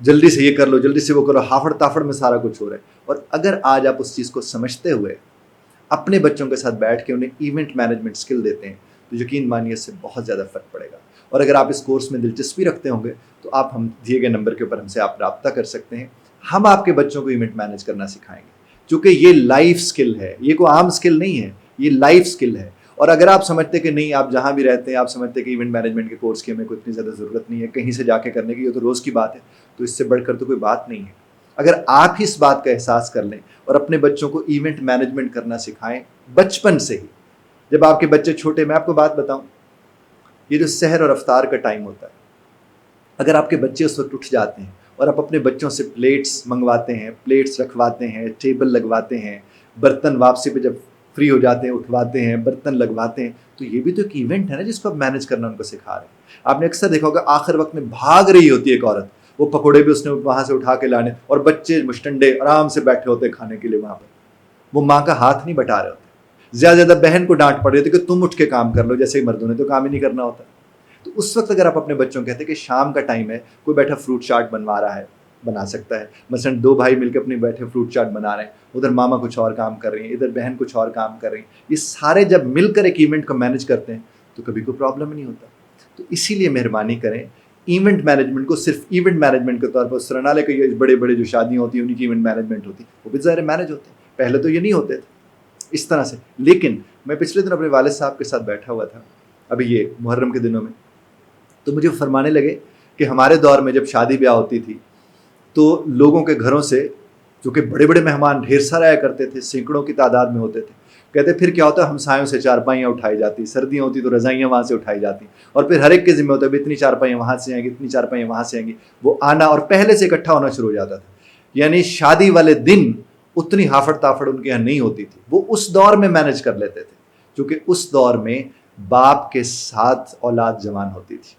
جلدی سے یہ کر لو، جلدی سے وہ کرو، ہافڑ تافڑ میں سارا کچھ ہو رہا ہے. اور اگر آج آپ اس چیز کو سمجھتے ہوئے اپنے بچوں کے ساتھ بیٹھ کے انہیں ایونٹ مینجمنٹ اسکل دیتے ہیں تو یقین مانیے اس سے بہت زیادہ فرق پڑے گا. اور اگر آپ اس کورس میں دلچسپی رکھتے ہوں گے تو آپ ہم دیے گئے نمبر کے اوپر ہم سے آپ رابطہ کر سکتے ہیں. ہم آپ کے بچوں کو ایونٹ مینیج کرنا سکھائیں گے، چونکہ یہ لائف اسکل ہے، یہ کوئی عام اسکل نہیں ہے، یہ لائف اسکل ہے. اور اگر آپ سمجھتے کہ نہیں، آپ جہاں بھی رہتے ہیں آپ سمجھتے کہ ایونٹ مینجمنٹ کے کورس کی ہمیں کوئی اتنی زیادہ ضرورت نہیں ہے، کہیں سے جا کے کرنے کی، یہ تو روز کی بات ہے، تو اس سے بڑھ کر تو کوئی بات نہیں ہے. اگر آپ ہی اس بات کا احساس کر لیں اور اپنے بچوں کو ایونٹ مینجمنٹ کرنا سکھائیں بچپن سے ہی. جب آپ کے بچے چھوٹے، میں آپ کو بات بتاؤں، یہ جو سحر اور افطار کا ٹائم ہوتا ہے، اگر آپ کے بچے اس وقت اٹھ جاتے ہیں اور آپ اپنے بچوں سے پلیٹس منگواتے ہیں، پلیٹس رکھواتے ہیں، ٹیبل لگواتے ہیں، برتن واپسی پہ جب فری ہو جاتے ہیں اٹھواتے ہیں، برتن لگواتے ہیں، تو یہ بھی تو ایک ایونٹ ہے نا جس کو آپ مینیج کرنا ان کو سکھا رہے ہیں. آپ نے اکثر دیکھا ہوگا آخر وقت میں بھاگ رہی ہوتی ہے ایک عورت، وہ پکوڑے بھی اس نے وہاں سے اٹھا کے لانے، اور بچے مشٹنڈے آرام سے بیٹھے ہوتے ہیں کھانے کے لیے وہاں پر. وہ ماں کا ہاتھ نہیں بٹا رہے ہوتے. زیادہ بہن کو ڈانٹ پڑ رہی ہوتی کہ تم اٹھ کے کام کر لو، جیسے مردوں نے تو کام ہی نہیں کرنا ہوتا. تو اس وقت اگر آپ اپنے بچوں کو کہتے ہیں کہ شام کا ٹائم ہے، کوئی بیٹھا فروٹ چاٹ بنوا رہا ہے، بنا سکتا ہے. مثلا 2 بھائی مل کے اپنے بیٹھے فروٹ چاٹ بنا رہے ہیں، ادھر ماما کچھ اور کام کر رہی ہیں، ادھر بہن کچھ اور کام کر رہی ہیں. یہ سارے جب مل کر ایک ایونٹ کو مینیج کرتے ہیں تو کبھی کوئی پرابلم نہیں ہوتا. تو اسی لیے مہربانی کریں، ایونٹ مینجمنٹ کو صرف ایونٹ مینجمنٹ کے طور پر اس طرح نہ لے کہ یہ بڑے بڑے جو شادیاں ہوتی ہیں انہیں کی ایونٹ مینجمنٹ ہوتی ہے، وہ بھی ظاہر مینیج ہوتے ہیں. پہلے تو یہ نہیں ہوتے تھے اس طرح سے. لیکن میں پچھلے دن اپنے والد صاحب کے ساتھ بیٹھا ہوا تھا ابھی یہ محرم کے دنوں میں، تو مجھے فرمانے لگے کہ ہمارے دور میں جب شادی بیاہ ہوتی تھی تو لوگوں کے گھروں سے، جو کہ بڑے بڑے مہمان ڈھیر سارے آیا کرتے تھے، سینکڑوں کی تعداد میں ہوتے تھے، کہتے پھر کیا ہوتا ہے، ہمسایوں سے چارپائیاں اٹھائی جاتی، سردیاں ہوتی تو رضائیاں وہاں سے اٹھائی جاتی، اور پھر ہر ایک کے ذمہ ہوتا ہے اتنی چارپائیاں وہاں سے آئیں گی، اتنی چارپائیاں وہاں سے آئیں گی. وہ آنا اور پہلے سے اکٹھا ہونا شروع ہو جاتا تھا. یعنی شادی والے دن اتنی ہافڑ تافڑ ان کے یہاں نہیں ہوتی تھی. وہ اس دور میں مینیج کر لیتے تھے، کیونکہ اس دور میں باپ کے ساتھ اولاد جوان ہوتی تھی.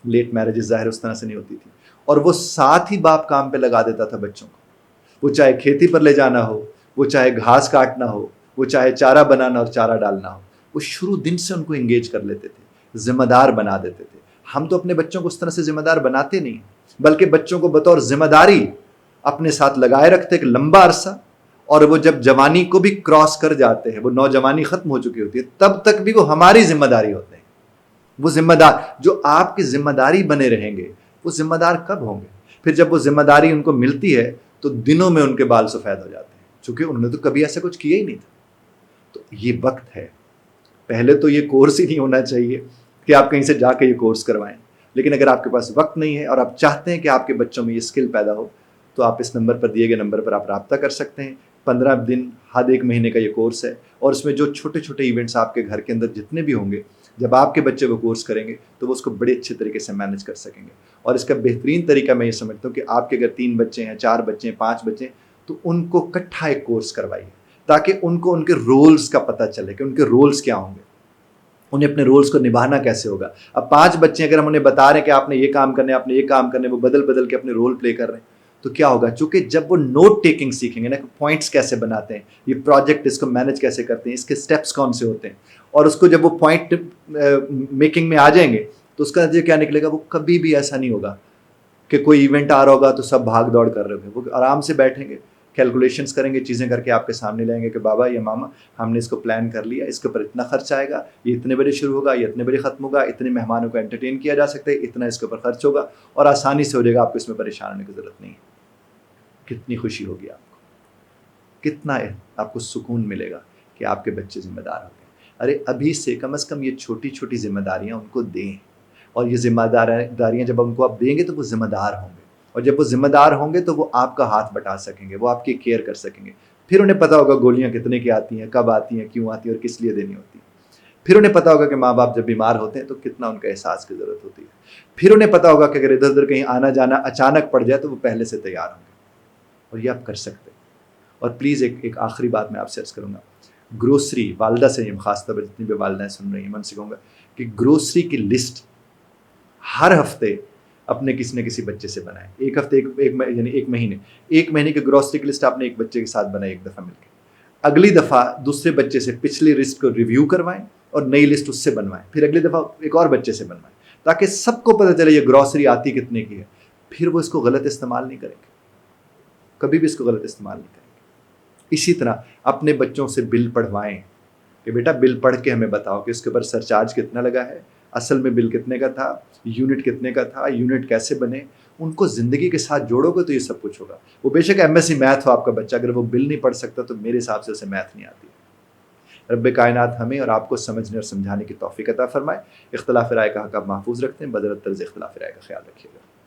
لیٹ میرجز ظاہر اس طرح سے نہیں ہوتی تھی، اور وہ ساتھ ہی باپ کام پہ لگا دیتا تھا بچوں کو. وہ چاہے کھیتی پر لے جانا ہو، وہ چاہے گھاس کاٹنا ہو، وہ چاہے چارہ بنانا اور چارہ ڈالنا ہو، وہ شروع دن سے ان کو انگیج کر لیتے تھے، ذمہ دار بنا دیتے تھے. ہم تو اپنے بچوں کو اس طرح سے ذمہ دار بناتے نہیں، بلکہ بچوں کو بطور ذمہ داری اپنے ساتھ لگائے رکھتے ایک لمبا عرصہ، اور وہ جب جوانی کو بھی کراس کر جاتے ہیں، وہ نوجوانی ختم ہو چکی ہوتی ہے، تب تک بھی وہ ہماری ذمہ داری ہوتے ہیں. وہ ذمہ دار جو آپ کی ذمہ داری بنے رہیں گے، وہ ذمہ دار کب ہوں گے؟ پھر جب وہ ذمہ داری ان کو ملتی ہے تو دنوں میں ان کے بال سفید ہو جاتے ہیں، چونکہ انہوں نے تو کبھی ایسا کچھ کیا ہی نہیں تھا. تو یہ وقت ہے. پہلے تو یہ کورس ہی نہیں ہونا چاہیے کہ آپ کہیں سے جا کے یہ کورس کروائیں. لیکن اگر آپ کے پاس وقت نہیں ہے اور آپ چاہتے ہیں کہ آپ کے بچوں میں یہ اسکل پیدا ہو، تو آپ اس نمبر پر دیے گئے نمبر پر آپ رابطہ کر سکتے ہیں. 15 دن حد 1 مہینے کا یہ کورس ہے، اور اس میں جو چھوٹے چھوٹے ایونٹس آپ کے گھر کے اندر جتنے بھی ہوں گے، جب آپ کے بچے وہ کورس کریں گے تو وہ اس کو بڑے اچھے طریقے سے مینیج کر سکیں گے. اور اس کا بہترین طریقہ میں یہ سمجھتا ہوں کہ آپ کے اگر 3 بچے ہیں، 4 بچے ہیں، 5 بچے ہیں، تو ان کو اکٹھا ایک کورس کروائیے، تاکہ ان کو ان کے رولز کا پتہ چلے کہ ان کے رولز کیا ہوں گے، انہیں اپنے رولز کو نبھانا کیسے ہوگا. اب 5 بچے اگر ہم انہیں بتا رہے ہیں کہ آپ نے یہ کام کرنے، آپ نے یہ کام کرنے، وہ بدل بدل کے اپنے رول پلے کر رہے ہیں، تو کیا ہوگا؟ چونکہ جب وہ نوٹ ٹیکنگ سیکھیں گے نا، پوائنٹس کیسے بناتے ہیں، یہ پروجیکٹ اس کو مینیج کیسے کرتے ہیں، اس کے سٹیپس کون سے ہوتے ہیں، اور اس کو جب وہ پوائنٹ میکنگ میں آ جائیں گے تو اس کا نتیجہ کیا نکلے گا؟ وہ کبھی بھی ایسا نہیں ہوگا کہ کوئی ایونٹ آ رہا ہوگا تو سب بھاگ دوڑ کر رہے ہوں گے. وہ آرام سے بیٹھیں گے، کیلکولیشنس کریں گے، چیزیں کر کے آپ کے سامنے لائیں گے کہ بابا یا ماما ہم نے اس کو پلان کر لیا، اس کے اوپر اتنا خرچ آئے گا، یہ اتنے بجے شروع ہوگا، یہ اتنے بجے ختم ہوگا، اتنے مہمانوں کو انٹرٹین کیا جا سکتا ہے، اتنا اس کے اوپر خرچ ہوگا، اور آسانی سے ہو جائے گا، آپ کو اس میں پریشان ہونے کی ضرورت نہیں ہے. کتنی خوشی ہوگی آپ کو، کتنا آپ کو سکون ملے گا کہ آپ کے بچے ذمہ دار ہو گئے. ارے ابھی سے کم از کم یہ چھوٹی چھوٹی ذمہ داریاں ان کو دیں، اور یہ ذمہ داریاں جب ان کو آپ دیں گے تو وہ ذمہ دار ہوں گے، اور جب وہ ذمہ دار ہوں گے تو وہ آپ کا ہاتھ بٹا سکیں گے، وہ آپ کی کیئر کر سکیں گے. پھر انہیں پتہ ہوگا گولیاں کتنے کی آتی ہیں، کب آتی ہیں، کیوں آتی ہیں، اور کس لیے دینی ہوتی ہیں. پھر انہیں پتہ ہوگا کہ ماں باپ جب بیمار ہوتے ہیں تو کتنا ان کا احساس کی ضرورت ہوتی ہے. پھر انہیں پتہ ہوگا کہ اگر ادھر ادھر کہیں آنا جانا اچانک پڑ جائے تو وہ پہلے سے تیار ہوں گے، اور یہ آپ کر سکتے ہیں. اور پلیز ایک آخری بات میں آپ سے عرض کروں گا، گروسری، والدہ سے خاص طور پر جتنی بھی والدہیں سن رہی ہیں، میں ان سے کہوں گا کہ گروسری کی لسٹ ہر ہفتے اپنے کسی نہ کسی بچے سے بنائیں. ایک ہفتے یعنی ایک مہینے کی گروسری کی لسٹ آپ نے ایک بچے کے ساتھ بنائی ایک دفعہ مل کے. اگلی دفعہ دوسرے بچے سے پچھلی لسٹ کو ریویو کروائیں اور نئی لسٹ اس سے بنوائیں. پھر اگلی دفعہ ایک اور بچے سے بنوائیں، تاکہ سب کو پتہ چلے یہ گروسری آتی کتنے کی ہے. پھر وہ اس کو غلط استعمال نہیں کریں گے، کبھی بھی اس کو غلط استعمال نہیں کریں گے۔ اسی طرح اپنے بچوں سے بل پڑھوائیں کہ بیٹا بل پڑھ کے ہمیں بتاؤ کہ اس کے اوپر سرچارج کتنا لگا ہے، اصل میں بل کتنے کا تھا، یونٹ کتنے کا تھا، یونٹ کیسے بنے۔ ان کو زندگی کے ساتھ جوڑو گے تو یہ سب کچھ ہوگا۔ وہ بے شک MSc میتھ ہو آپ کا بچہ، اگر وہ بل نہیں پڑھ سکتا تو میرے حساب سے اسے میتھ نہیں آتی۔ رب کائنات ہمیں اور آپ کو سمجھنے اور سمجھانے کی توفیق عطا فرمائے۔ اختلاف رائے کا حق آپ محفوظ رکھتے ہیں، بدرت طرز اختلاف رائے کا خیال رکھیے گا۔